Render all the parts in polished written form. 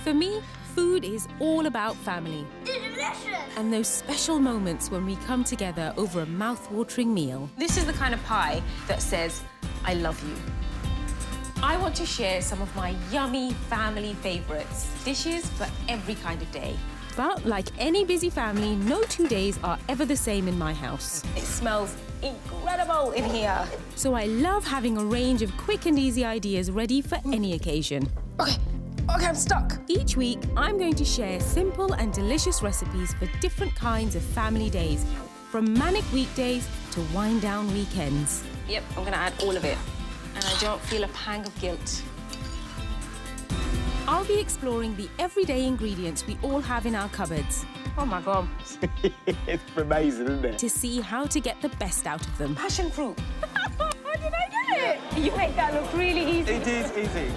For me, food is all about family. Delicious! And those special moments when we come together over a mouth-watering meal. This is the kind of pie that says, I love you. I want to share some of my yummy family favourites. Dishes for every kind of day. But like any busy family, no 2 days are ever the same in my house. It smells incredible in here. So I love having a range of quick and easy ideas ready for any occasion. Okay, I'm stuck. Each week, I'm going to share simple and delicious recipes for different kinds of family days, from manic weekdays to wind-down weekends. Yep, I'm gonna add all of it. And I don't feel a pang of guilt. I'll be exploring the everyday ingredients we all have in our cupboards. Oh my God. It's amazing, isn't it? To see how to get the best out of them. Passion fruit. How did I get it? You make that look really easy. It is easy.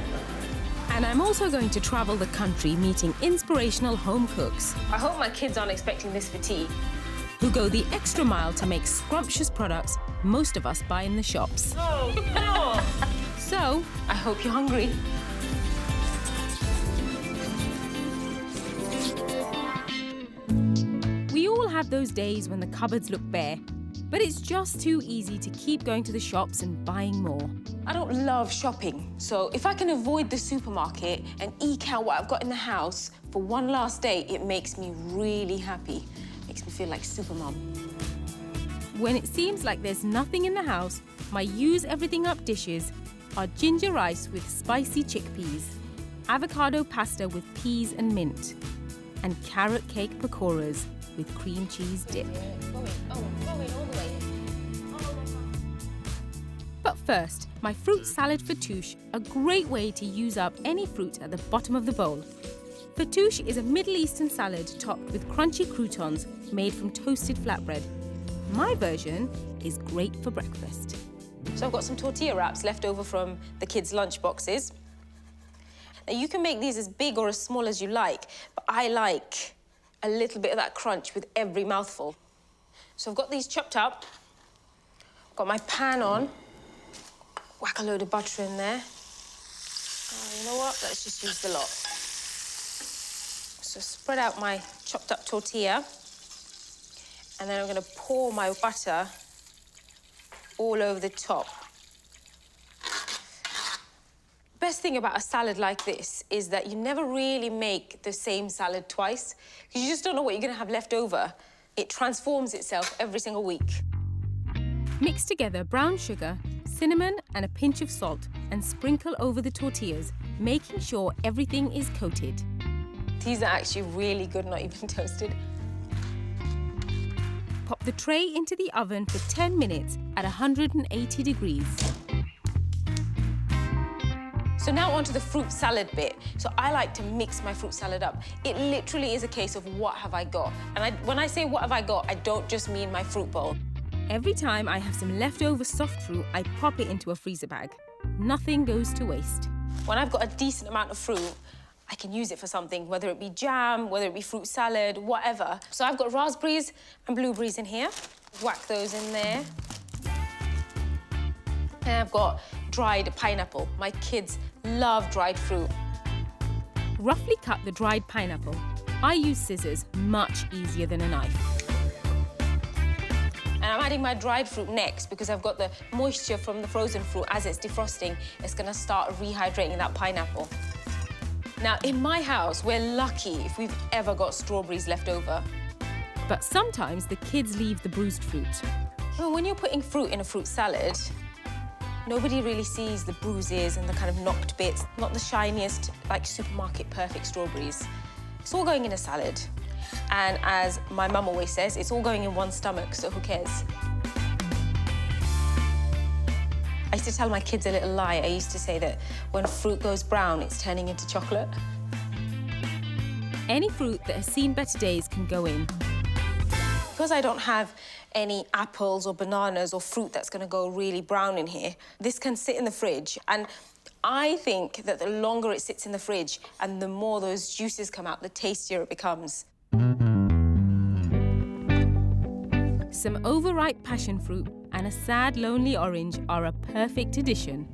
And I'm also going to travel the country meeting inspirational home cooks. I hope my kids aren't expecting this for tea. Who go the extra mile to make scrumptious products most of us buy in the shops. Oh, no! So, I hope you're hungry. We all have those days when the cupboards look bare, but it's just too easy to keep going to the shops and buying more. I don't love shopping, so if I can avoid the supermarket and eke out what I've got in the house for one last day, it makes me really happy. Makes me feel like supermom. When it seems like there's nothing in the house, my use everything up dishes are ginger rice with spicy chickpeas, avocado pasta with peas and mint, and carrot cake pakoras with cream cheese dip. Going all the way. But first, my fruit salad fattoush, a great way to use up any fruit at the bottom of the bowl. Fattoush is a Middle Eastern salad topped with crunchy croutons made from toasted flatbread. My version is great for breakfast. So I've got some tortilla wraps left over from the kids' lunch boxes. Now you can make these as big or as small as you like, but I like a little bit of that crunch with every mouthful. So I've got these chopped up, got my pan on, whack a load of butter in there. You know what? Let's just use the lot. So spread out my chopped up tortilla, and then I'm gonna pour my butter all over the top. Best thing about a salad like this is that you never really make the same salad twice, because you just don't know what you're gonna have left over. It transforms itself every single week. Mix together brown sugar, cinnamon, and a pinch of salt, and sprinkle over the tortillas, making sure everything is coated. These are actually really good, not even toasted. Pop the tray into the oven for 10 minutes at 180 degrees. So now onto the fruit salad bit. So I like to mix my fruit salad up. It literally is a case of what have I got? And when I say what have I got, I don't just mean my fruit bowl. Every time I have some leftover soft fruit, I pop it into a freezer bag. Nothing goes to waste. When I've got a decent amount of fruit, I can use it for something, whether it be jam, whether it be fruit salad, whatever. So I've got raspberries and blueberries in here. Whack those in there. And I've got dried pineapple. My kids love dried fruit. Roughly cut the dried pineapple. I use scissors, much easier than a knife. And I'm adding my dried fruit next because I've got the moisture from the frozen fruit as it's defrosting. It's gonna start rehydrating that pineapple. Now, in my house, we're lucky if we've ever got strawberries left over. But sometimes the kids leave the bruised fruit. Well, when you're putting fruit in a fruit salad, nobody really sees the bruises and the kind of knocked bits, not the shiniest, like supermarket perfect strawberries. It's all going in a salad. And as my mum always says, it's all going in one stomach, so who cares? I used to tell my kids a little lie. I used to say that when fruit goes brown, it's turning into chocolate. Any fruit that has seen better days can go in. Because I don't have any apples or bananas or fruit that's going to go really brown in here, this can sit in the fridge. And I think that the longer it sits in the fridge and the more those juices come out, the tastier it becomes. Some overripe passion fruit and a sad, lonely orange are a perfect addition.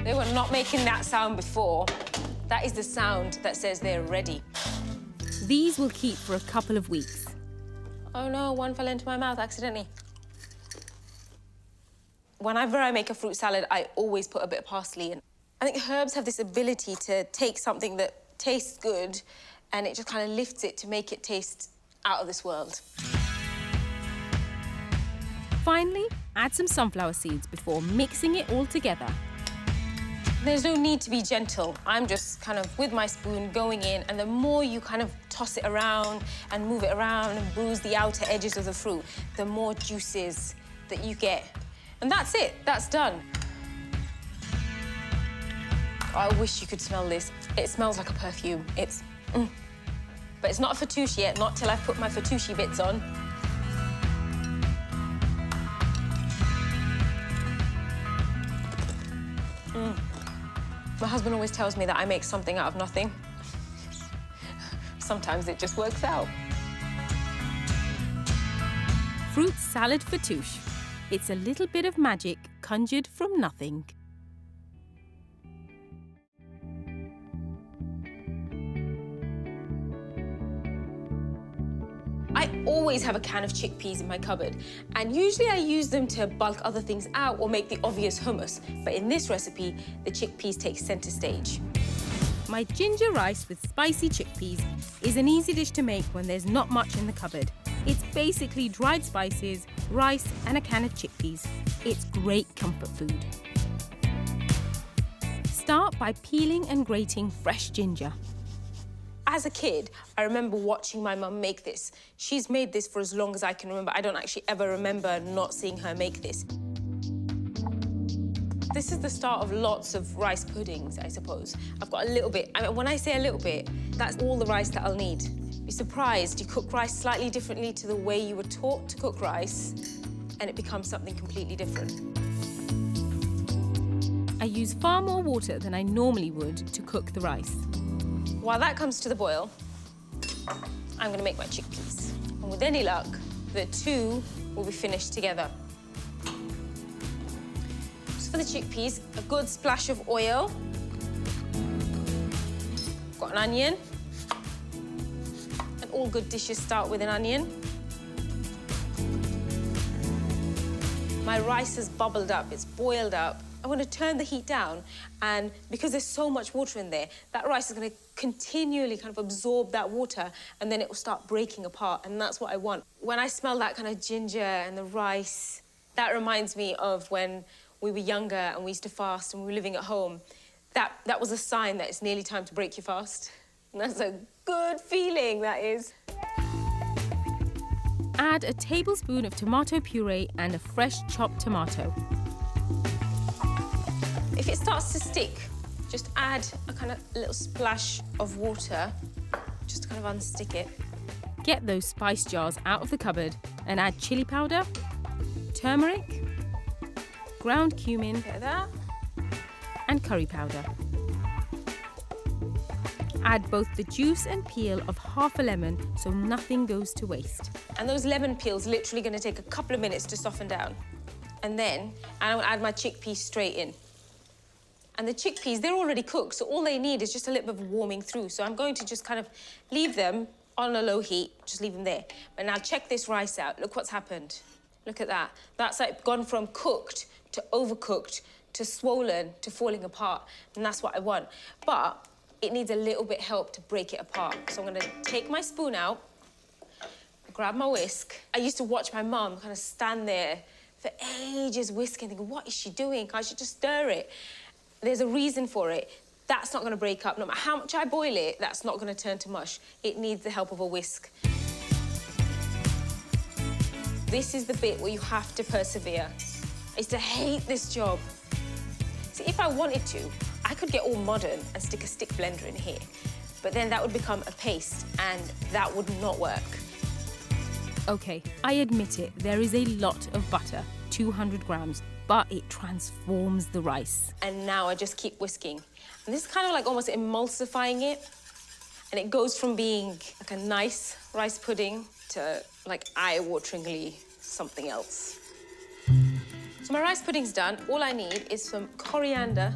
They were not making that sound before. That is the sound that says they're ready. These will keep for a couple of weeks. Oh no, one fell into my mouth accidentally. Whenever I make a fruit salad, I always put a bit of parsley in. I think herbs have this ability to take something that tastes good and it just kind of lifts it to make it taste out of this world. Finally, add some sunflower seeds before mixing it all together. There's no need to be gentle. I'm just kind of with my spoon going in, and the more you kind of toss it around and move it around and bruise the outer edges of the fruit, the more juices that you get. And that's it, that's done. I wish you could smell this. It smells like a perfume. It's, But it's not a fattoush yet, not till I've put my fattoushy bits on. My husband always tells me that I make something out of nothing. Sometimes it just works out. Fruit Salad Fattoush. It's a little bit of magic conjured from nothing. I always have a can of chickpeas in my cupboard, and usually I use them to bulk other things out or make the obvious hummus. But in this recipe, the chickpeas take center stage. My ginger rice with spicy chickpeas is an easy dish to make when there's not much in the cupboard. It's basically dried spices, rice, and a can of chickpeas. It's great comfort food. Start by peeling and grating fresh ginger. As a kid, I remember watching my mum make this. She's made this for as long as I can remember. I don't actually ever remember not seeing her make this. This is the start of lots of rice puddings, I suppose. I've got a little bit. I mean, when I say a little bit, that's all the rice that I'll need. Be surprised, you cook rice slightly differently to the way you were taught to cook rice, and it becomes something completely different. I use far more water than I normally would to cook the rice. While that comes to the boil, I'm gonna make my chickpeas. And with any luck, the two will be finished together. So for the chickpeas, a good splash of oil. Got an onion. And all good dishes start with an onion. My rice has bubbled up, it's boiled up. I'm going to turn the heat down, and because there's so much water in there, that rice is going to continually kind of absorb that water, and then it will start breaking apart, and that's what I want. When I smell that kind of ginger and the rice, that reminds me of when we were younger and we used to fast and we were living at home. That was a sign that it's nearly time to break your fast. And that's a good feeling, that is. Add a tablespoon of tomato puree and a fresh chopped tomato. If it starts to stick, just add a kind of little splash of water, just to kind of unstick it. Get those spice jars out of the cupboard and add chili powder, turmeric, ground cumin, Like that. and curry powder. Add both the juice and peel of half a lemon so nothing goes to waste. And those lemon peels literally going to take a couple of minutes to soften down. And then I'm going to add my chickpeas straight in. And the chickpeas, they're already cooked, so all they need is just a little bit of warming through. So I'm going to just kind of leave them on a low heat, just leave them there. But now check this rice out. Look what's happened. Look at that. That's like gone from cooked to overcooked to swollen to falling apart. And that's what I want. But it needs a little bit help to break it apart. So I'm going to take my spoon out, grab my whisk. I used to watch my mum kind of stand there for ages whisking, thinking, what is she doing? Can't she just stir it? There's a reason for it. That's not going to break up. No matter how much I boil it, that's not going to turn to mush. It needs the help of a whisk. This is the bit where you have to persevere. I used to hate this job. See, if I wanted to, I could get all modern and stick a stick blender in here. But then that would become a paste, and that would not work. Okay, I admit it, there is a lot of butter, 200 grams, but it transforms the rice. And now I just keep whisking. And this is kind of like almost emulsifying it. And it goes from being like a nice rice pudding to like eye-wateringly something else. So my rice pudding's done. All I need is some coriander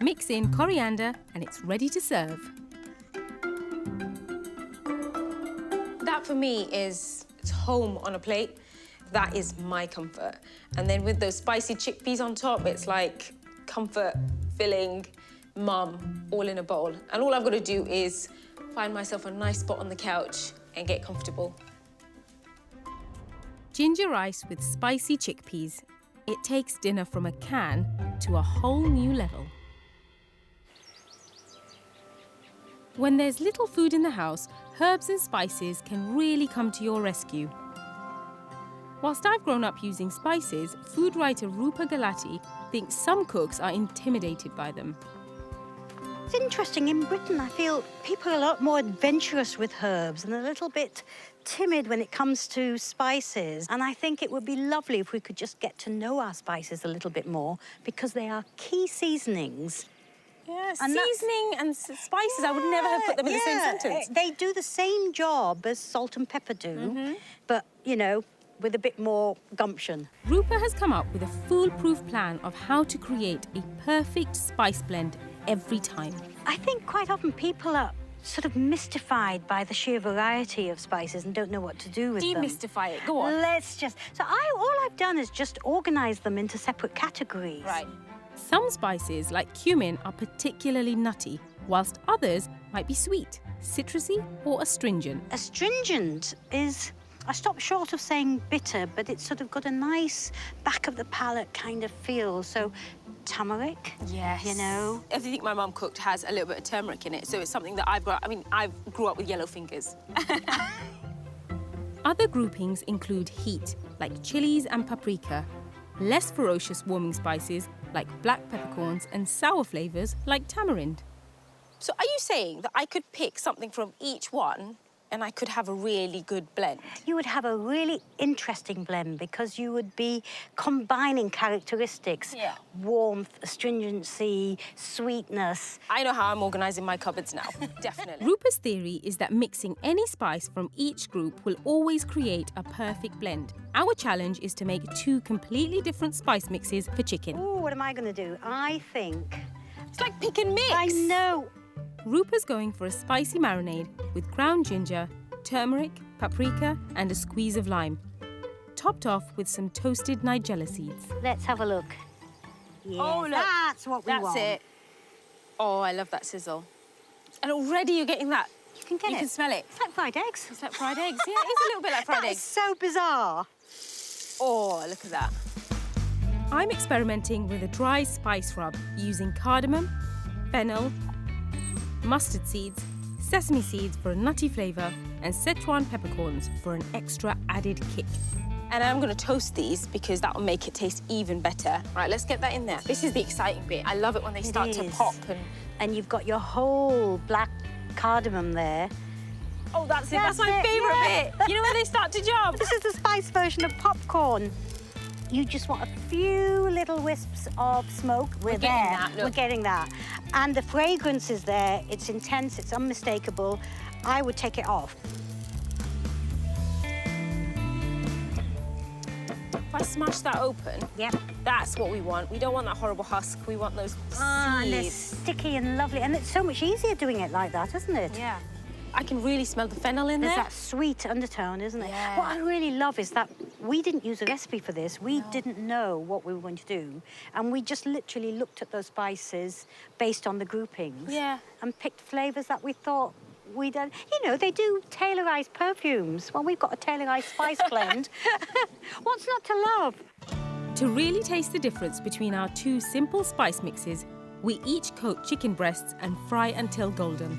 Mix in coriander and it's ready to serve. That for me is it's home on a plate. That is my comfort. And then with those spicy chickpeas on top, it's like comfort, filling, mum, all in a bowl. And all I've got to do is find myself a nice spot on the couch and get comfortable. Ginger rice with spicy chickpeas. It takes dinner from a can to a whole new level. When there's little food in the house, herbs and spices can really come to your rescue. Whilst I've grown up using spices, food writer Roopa thinks some cooks are intimidated by them. It's interesting, in Britain I feel people are a lot more adventurous with herbs and a little bit timid when it comes to spices. And I think it would be lovely if we could just get to know our spices a little bit more because they are key seasonings. Yeah, seasoning and spices, I would never have put them in the same sentence. They do the same job as salt and pepper do, but, you know, with a bit more gumption. Roopa has come up with a foolproof plan of how to create a perfect spice blend every time. I think quite often people are sort of mystified by the sheer variety of spices and don't know what to do with them. Demystify it, go on. All I've done is just organise them into separate categories. Right. Some spices, like cumin, are particularly nutty, whilst others might be sweet, citrusy or astringent. Astringent is, I stopped short of saying bitter, but it's sort of got a nice back of the palate kind of feel. So turmeric, yes, you know. Everything my mum cooked has a little bit of turmeric in it, so it's something that I grew up with yellow fingers. Other groupings include heat, like chilies and paprika, less ferocious warming spices, like black peppercorns, and sour flavours, like tamarind. So are you saying that I could pick something from each one and I could have a really good blend? You would have a really interesting blend because you would be combining characteristics. Yeah. Warmth, astringency, sweetness. I know how I'm organising my cupboards now, definitely. Roopa's theory is that mixing any spice from each group will always create a perfect blend. Our challenge is to make 2 completely different spice mixes for chicken. Ooh, what am I going to do? I think... It's like pick and mix. I know. Roopa's going for a spicy marinade with ground ginger, turmeric, paprika and a squeeze of lime, topped off with some toasted nigella seeds. Let's have a look. Yes, Oh, look. that's what we want. That's it. Oh, I love that sizzle. And already you're getting that. You can get it. You can smell it. It's like fried eggs. It's like fried eggs. Yeah, it's a little bit like fried That is eggs. so bizarre. Oh, look at that. I'm experimenting with a dry spice rub using cardamom, fennel, mustard seeds, sesame seeds for a nutty flavour, and Szechuan peppercorns for an extra added kick. And I'm going to toast these because that will make it taste even better. Right, let's get that in there. This is the exciting bit. I love it when they start to pop. And you've got your whole black cardamom there. Oh, that's it. That's my favourite bit. You know when they start to jump? This is the spice version of popcorn. You just want a few little wisps of smoke. We're getting there. that, look. We're getting that. And the fragrance is there. It's intense. It's unmistakable. I would take it off. If I smash that open, Yep. that's what we want. We don't want that horrible husk. We want those And they're seeds. sticky and lovely. And it's so much easier doing it like that, isn't it? Yeah. I can really smell the fennel in There's there. that sweet undertone, isn't it? Yeah. What I really love is that we didn't use a recipe for this. We didn't know what we were going to do. And we just literally looked at those spices based on the groupings. Yeah. And picked flavours that we thought we'd... You know, they do tailorised perfumes. Well, we've got a tailorised spice blend. What's not to love? To really taste the difference between our 2 simple spice mixes, we each coat chicken breasts and fry until golden.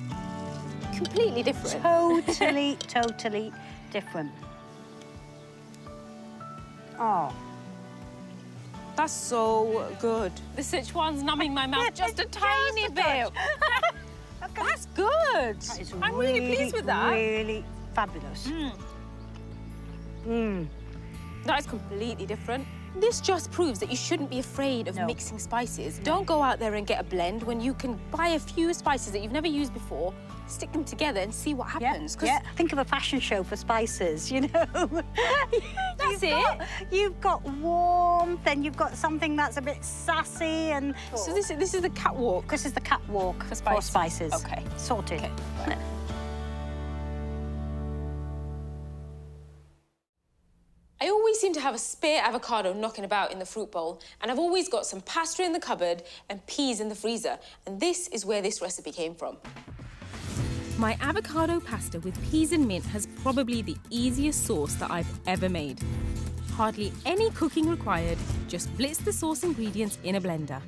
Completely different. Totally, totally different. Oh. That's so good. The Szechuan's numbing my mouth just a tiny bit. That's good. That is I'm really pleased with that. Really fabulous. That is completely different. This just proves that you shouldn't be afraid of mixing spices. Don't go out there and get a blend when you can buy a few spices that you've never used before, stick them together and see what happens. Yeah, think of a fashion show for spices, you know. That's it. You've got warmth, and you've got something that's a bit sassy and... So this is the catwalk. This is the catwalk For spices. for spices. Okay. Sorted. Okay. Right. I always seem to have a spare avocado knocking about in the fruit bowl, and I've always got some pasta in the cupboard and peas in the freezer, and this is where this recipe came from. My avocado pasta with peas and mint has probably the easiest sauce that I've ever made. Hardly any cooking required, just blitz the sauce ingredients in a blender.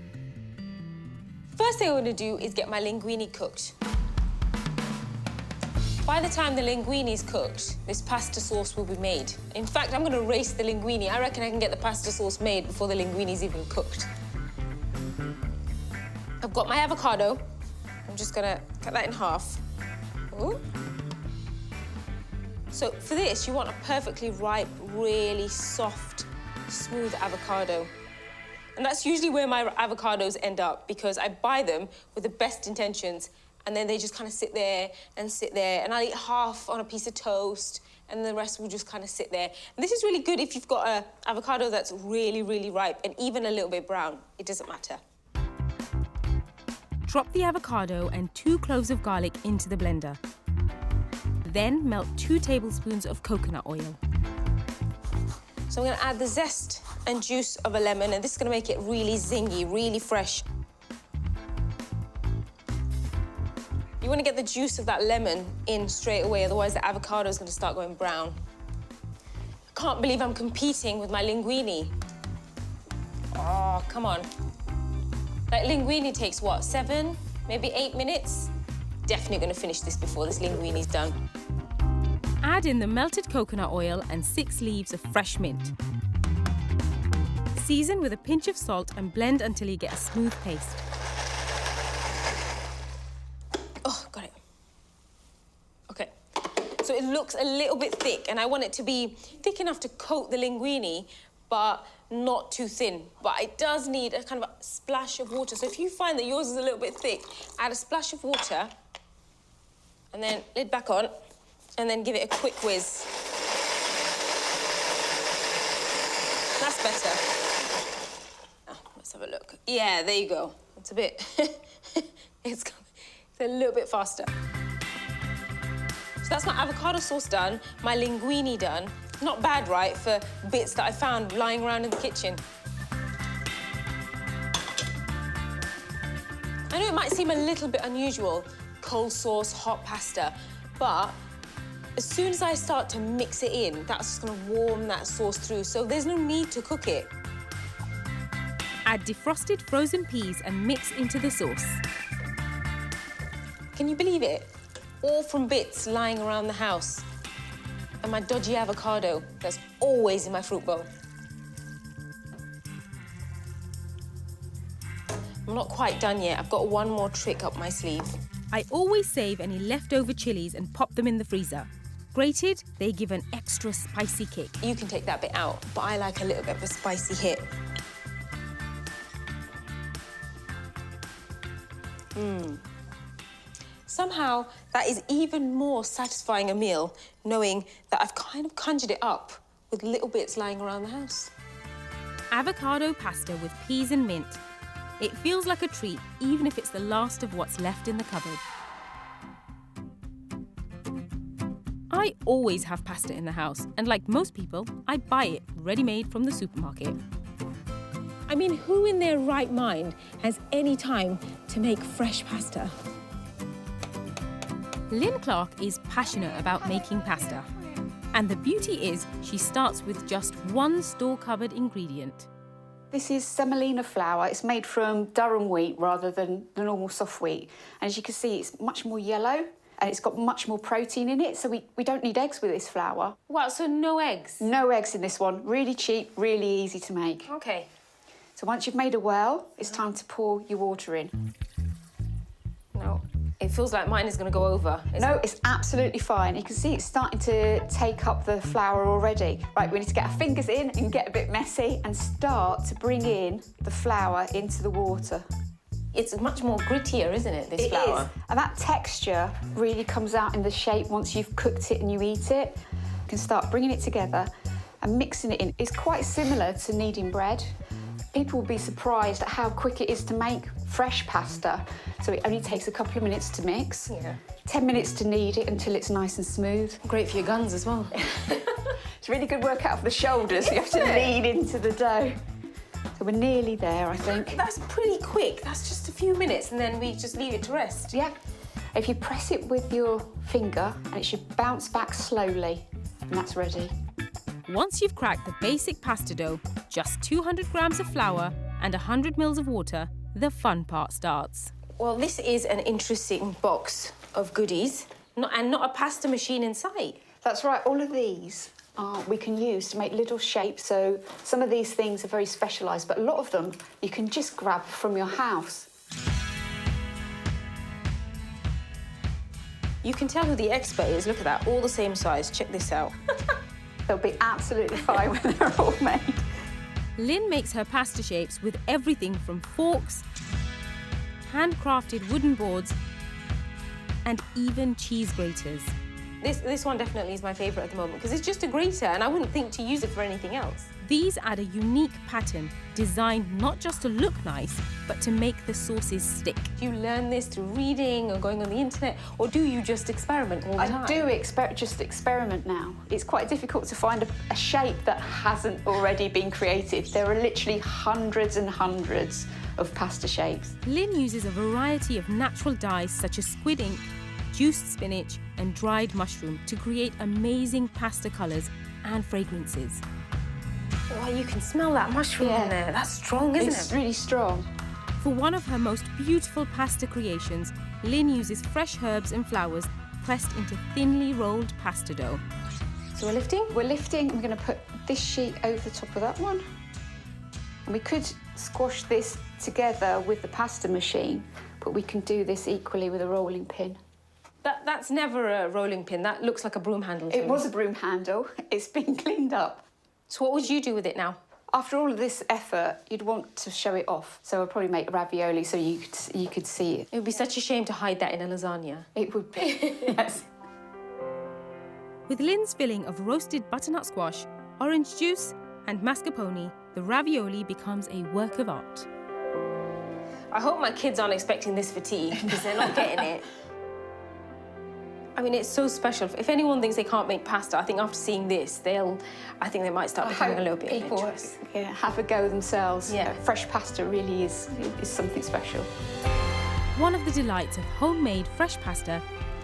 First thing I want to do is get my linguine cooked. By the time the linguine is cooked, this pasta sauce will be made. In fact, I'm going to race the linguine. I reckon I can get the pasta sauce made before the linguine is even cooked. I've got my avocado. I'm just going to cut that in half. Ooh. So for this, you want a perfectly ripe, really soft, smooth avocado. And that's usually where my avocados end up, because I buy them with the best intentions, and then they just kind of sit there, and I'll eat half on a piece of toast, and the rest will just kind of sit there. And this is really good if you've got an avocado that's really, really ripe and even a little bit brown. It doesn't matter. Drop the avocado and 2 cloves of garlic into the blender. Then melt 2 tablespoons of coconut oil. So I'm going to add the zest and juice of a lemon, and this is going to make it really zingy, really fresh. You want to get the juice of that lemon in straight away, otherwise the avocado is going to start going brown. I can't believe I'm competing with my linguine. Oh, come on. Like, linguine takes, what, 7, maybe 8 minutes? Definitely going to finish this before this linguine is done. Add in the melted coconut oil and 6 leaves of fresh mint. Season with a pinch of salt and blend until you get a smooth paste. Oh, got it. Okay. So it looks a little bit thick, and I want it to be thick enough to coat the linguine, but not too thin. But it does need a kind of a splash of water. So if you find that yours is a little bit thick, add a splash of water, and then lid back on, and then give it a quick whiz. That's better. Oh, let's have a look. Yeah, there you go. It's a bit... it's a little bit faster. So that's my avocado sauce done, my linguine done. Not bad, right, for bits that I found lying around in the kitchen. I know it might seem a little bit unusual, cold sauce, hot pasta, but as soon as I start to mix it in, that's just gonna warm that sauce through, so there's no need to cook it. Add defrosted frozen peas and mix into the sauce. Can you believe it? All from bits lying around the house. And my dodgy avocado that's always in my fruit bowl. I'm not quite done yet. I've got one more trick up my sleeve. I always save any leftover chilies and pop them in the freezer. Grated, they give an extra spicy kick. You can take that bit out, but I like a little bit of a spicy hit. Somehow, that is even more satisfying a meal, knowing that I've kind of conjured it up with little bits lying around the house. Avocado pasta with peas and mint. It feels like a treat, even if it's the last of what's left in the cupboard. I always have pasta in the house, and like most people, I buy it ready-made from the supermarket. I mean, who in their right mind has any time to make fresh pasta? Lynn Clark is passionate about making pasta. And the beauty is, she starts with just one store-cupboard ingredient. This is semolina flour. It's made from durum wheat rather than the normal soft wheat. And as you can see, it's much more yellow and it's got much more protein in it, so we don't need eggs with this flour. Wow, so no eggs? No eggs in this one. Really cheap, really easy to make. Okay. So once you've made a whirl, it's time to pour your water in. Now, if feels like mine is going to go over. No, it's absolutely fine. You can see it's starting to take up the flour already. Right, we need to get our fingers in and get a bit messy and start to bring in the flour into the water. It's much more grittier, isn't it, this flour? It is. And that texture really comes out in the shape once you've cooked it and you eat it. You can start bringing it together and mixing it in. It's quite similar to kneading bread. People will be surprised at how quick it is to make fresh pasta. So it only takes a couple of minutes to mix, 10 minutes to knead it until it's nice and smooth. Great for your guns as well. It's a really good workout for the shoulders. You have to lean into the dough. So we're nearly there, I think. That's pretty quick. That's just a few minutes and then we just leave it to rest. Yeah. If you press it with your finger, and it should bounce back slowly, and that's ready. Once you've cracked the basic pasta dough, just 200 grams of flour and 100 mils of water, the fun part starts. Well, this is an interesting box of goodies, and not a pasta machine in sight. That's right, all of these we can use to make little shapes. So some of these things are very specialised, but a lot of them you can just grab from your house. You can tell who the expert is. Look at that, all the same size. Check this out. They'll be absolutely fine when they're all made. Lynn makes her pasta shapes with everything from forks, handcrafted wooden boards, and even cheese graters. This one definitely is my favourite at the moment because it's just a grater and I wouldn't think to use it for anything else. These add a unique pattern designed not just to look nice, but to make the sauces stick. Do you learn this through reading or going on the internet, or do you just experiment all the time? I do just experiment now. It's quite difficult to find a shape that hasn't already been created. There are literally hundreds and hundreds of pasta shapes. Lynn uses a variety of natural dyes such as squid ink, juiced spinach, and dried mushroom to create amazing pasta colours and fragrances. Oh, you can smell that mushroom in there. That's strong, isn't it? It's really strong. For one of her most beautiful pasta creations, Lynn uses fresh herbs and flowers pressed into thinly rolled pasta dough. So we're lifting? We're lifting, and we're going to put this sheet over the top of that one. And we could squash this together with the pasta machine, but we can do this equally with a rolling pin. That's never a rolling pin. That looks like a broom handle to me. It was a broom handle. It's been cleaned up. So what would you do with it now? After all of this effort, you'd want to show it off. So I'll probably make ravioli so you could see it. It would be such a shame to hide that in a lasagna. It would be, yes. With Lynn's filling of roasted butternut squash, orange juice, and mascarpone, the ravioli becomes a work of art. I hope my kids aren't expecting this for tea, because they're not getting it. I mean, it's so special. If anyone thinks they can't make pasta, I think after seeing this, I think they might start becoming a little bit adventurous. People have a go themselves. Yeah. Fresh pasta really is something special. One of the delights of homemade fresh pasta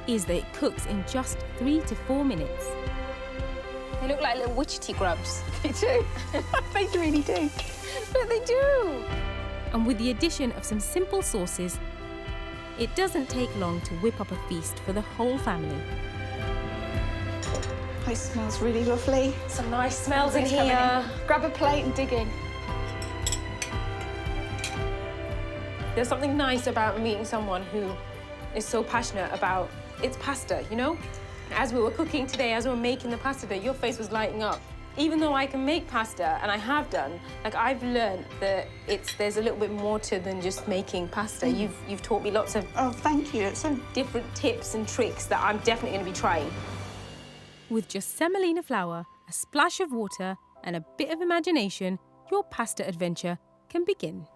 is that it cooks in just 3 to 4 minutes. They look like little witchetty grubs. They do. They really do. But they do. And with the addition of some simple sauces, it doesn't take long to whip up a feast for the whole family. It smells really lovely. Some nice smells in Coming here. Grab a plate and dig in. There's something nice about meeting someone who is so passionate about its pasta, you know? As we were cooking today, as we were making the pasta, your face was lighting up. Even though I can make pasta, and I have done, like I've learned that there's a little bit more to than just making pasta. You've taught me lots of thank you. It's so different tips and tricks that I'm definitely going to be trying. With just semolina flour, a splash of water, and a bit of imagination, your pasta adventure can begin.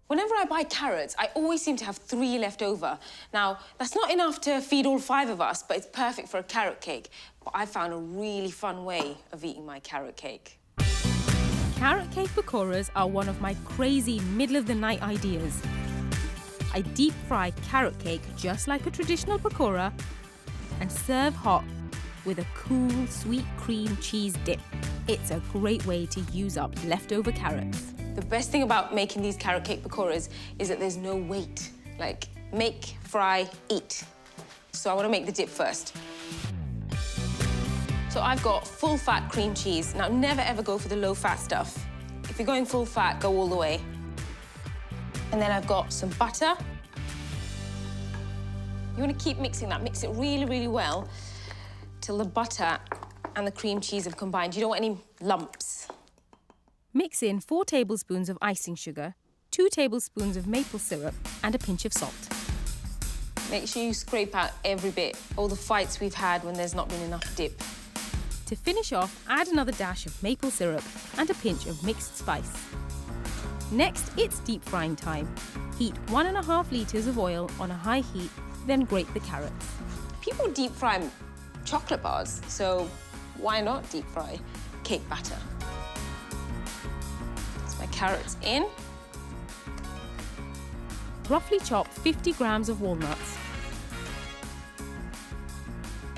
Whenever I buy carrots, I always seem to have 3 left over. Now, that's not enough to feed all 5 of us, but it's perfect for a carrot cake. But I found a really fun way of eating my carrot cake. Carrot cake pakoras are one of my crazy middle-of-the-night ideas. I deep fry carrot cake just like a traditional pakora and serve hot with a cool sweet cream cheese dip. It's a great way to use up leftover carrots. The best thing about making these carrot cake pakoras is that there's no wait. Like, make, fry, eat. So I want to make the dip first. So I've got full-fat cream cheese. Now, never ever go for the low-fat stuff. If you're going full-fat, go all the way. And then I've got some butter. You want to keep mixing that. Mix it really, really well till the butter and the cream cheese have combined. You don't want any lumps. Mix in 4 tablespoons of icing sugar, 2 tablespoons of maple syrup, and a pinch of salt. Make sure you scrape out every bit, all the fights we've had when there's not been enough dip. To finish off, add another dash of maple syrup and a pinch of mixed spice. Next, it's deep frying time. Heat 1.5 litres of oil on a high heat, then grate the carrots. People deep fry chocolate bars, so why not deep fry cake batter? That's my carrots in. Roughly chop 50 grams of walnuts.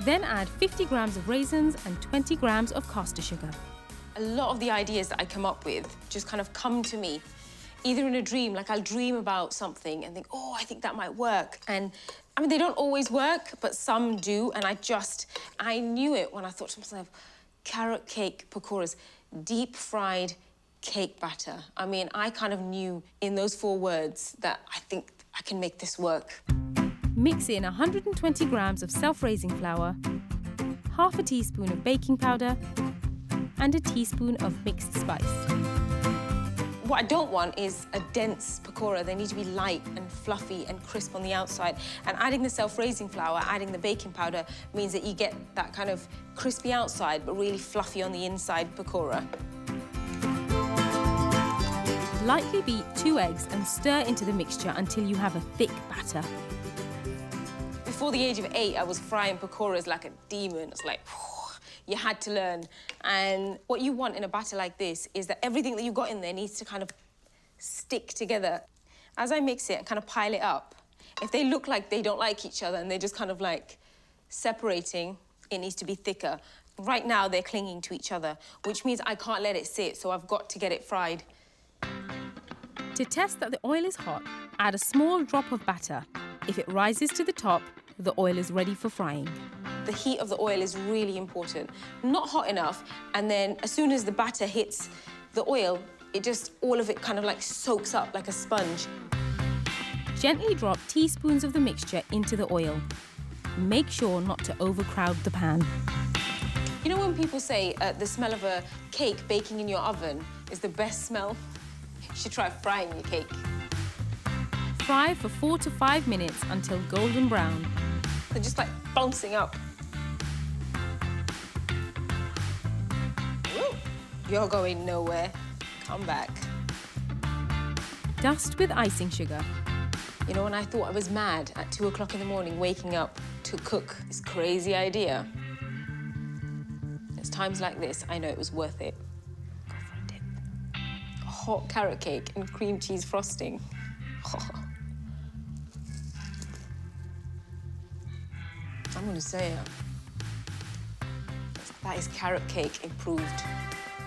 Then add 50 grams of raisins and 20 grams of caster sugar. A lot of the ideas that I come up with just kind of come to me, either in a dream, like I'll dream about something and think, oh, I think that might work. And I mean, they don't always work, but some do. And I knew it when I thought to myself, carrot cake pakoras, deep fried cake batter. I mean, I kind of knew in those 4 words that I think I can make this work. Mix in 120 grams of self-raising flour, half a teaspoon of baking powder, and a teaspoon of mixed spice. What I don't want is a dense pakora. They need to be light and fluffy and crisp on the outside. And adding the self-raising flour, adding the baking powder, means that you get that kind of crispy outside, but really fluffy on the inside pakora. Lightly beat 2 eggs and stir into the mixture until you have a thick batter. Before the age of 8, I was frying pakoras like a demon. It's like, you had to learn. And what you want in a batter like this is that everything that you've got in there needs to kind of stick together. As I mix it and kind of pile it up, if they look like they don't like each other and they're just kind of like separating, it needs to be thicker. Right now, they're clinging to each other, which means I can't let it sit, so I've got to get it fried. To test that the oil is hot, add a small drop of batter. If it rises to the top, the oil is ready for frying. The heat of the oil is really important. Not hot enough, and then as soon as the batter hits the oil, all of it kind of like soaks up like a sponge. Gently drop teaspoons of the mixture into the oil. Make sure not to overcrowd the pan. You know when people say the smell of a cake baking in your oven is the best smell? You should try frying your cake. Fry for 4 to 5 minutes until golden brown. They're just like bouncing up. Ooh, you're going nowhere. Come back. Dust with icing sugar. You know, when I thought I was mad at 2 o'clock in the morning waking up to cook this crazy idea, it's times like this I know it was worth it. Go for a dip. A hot carrot cake and cream cheese frosting. I'm gonna say it. That is carrot cake improved.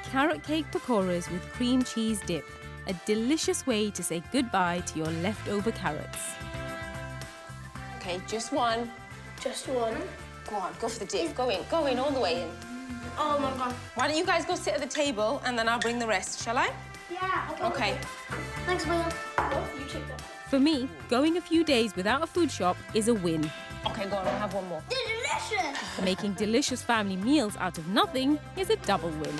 Carrot cake pakoras with cream cheese dip. A delicious way to say goodbye to your leftover carrots. Okay, just one. Just one. Go on, go for the dip. Go in all the way in. Oh my god. Why don't you guys go sit at the table and then I'll bring the rest, shall I? Yeah. Okay. Thanks, William. Oh, you take that. For me, going a few days without a food shop is a win. Okay, go on, I'll have one more. Delicious. Making delicious family meals out of nothing is a double win.